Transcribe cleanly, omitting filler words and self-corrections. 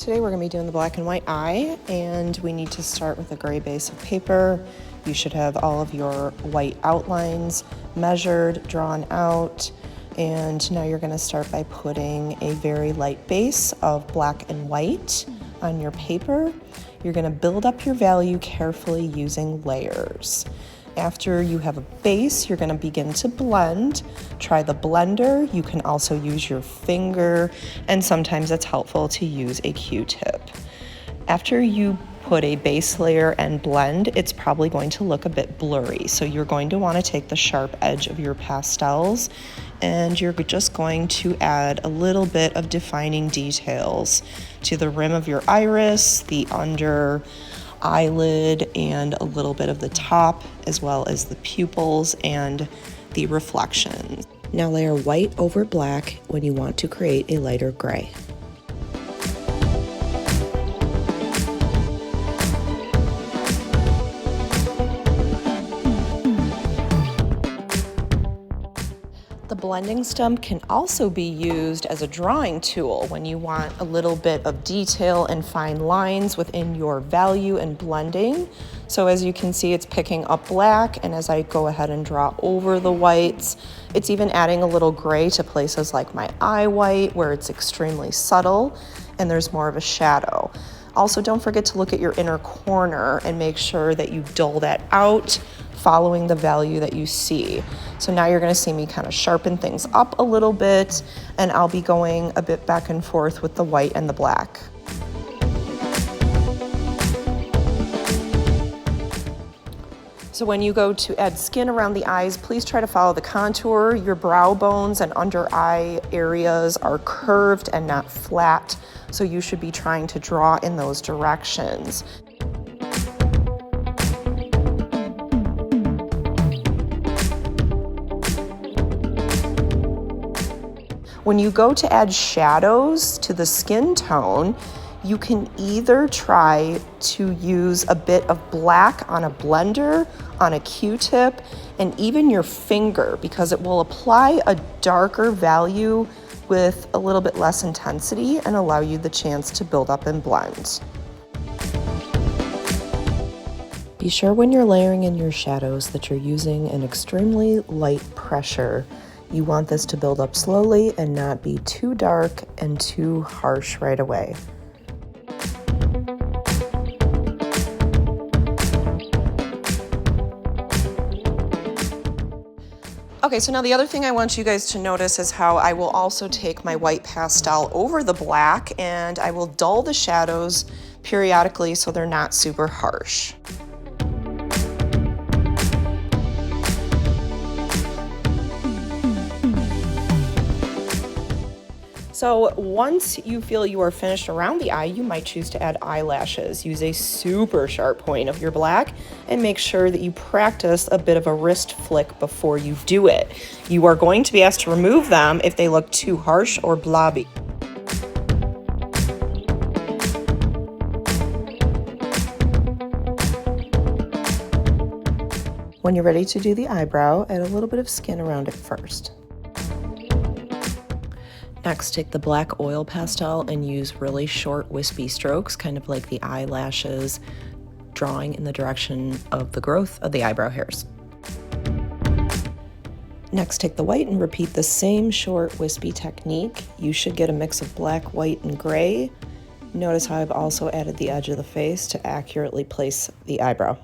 Today we're going to be doing the black and white eye, and we need to start with a gray base of paper. You should have all of your white outlines measured, drawn out, and now you're going to start by putting a very light base of black and white on your paper. You're going to build up your value carefully using layers. After you have a base, you're going to begin to blend. Try the blender. You can also use your finger, and sometimes it's helpful to use a Q-tip. After you put a base layer and blend, it's probably going to look a bit blurry. So you're going to want to take the sharp edge of your pastels and you're just going to add a little bit of defining details to the rim of your iris, the under eyelid, and a little bit of the top, as well as the pupils and the reflections. Now layer white over black when you want to create a lighter gray. The blending stump can also be used as a drawing tool when you want a little bit of detail and fine lines within your value and blending. So as you can see, it's picking up black, and as I go ahead and draw over the whites, it's even adding a little gray to places like my eye white where it's extremely subtle and there's more of a shadow. Also, don't forget to look at your inner corner and make sure that you dull that out following the value that you see. So now you're going to see me kind of sharpen things up a little bit, and I'll be going a bit back and forth with the white and the black. So when you go to add skin around the eyes, please try to follow the contour. Your brow bones and under eye areas are curved and not flat, so you should be trying to draw in those directions. When you go to add shadows to the skin tone, you can either try to use a bit of black on a blender, on a Q-tip, and even your finger, because it will apply a darker value with a little bit less intensity and allow you the chance to build up and blend. Be sure when you're layering in your shadows that you're using an extremely light pressure. You want this to build up slowly and not be too dark and too harsh right away. Okay, so now the other thing I want you guys to notice is how I will also take my white pastel over the black and I will dull the shadows periodically so they're not super harsh. So once you feel you are finished around the eye, you might choose to add eyelashes. Use a super sharp point of your black and make sure that you practice a bit of a wrist flick before you do it. You are going to be asked to remove them if they look too harsh or blobby. When you're ready to do the eyebrow, add a little bit of skin around it first. Next, take the black oil pastel and use really short wispy strokes, kind of like the eyelashes, drawing in the direction of the growth of the eyebrow hairs. Next, take the white and repeat the same short wispy technique. You should get a mix of black, white, and gray. Notice how I've also added the edge of the face to accurately place the eyebrow.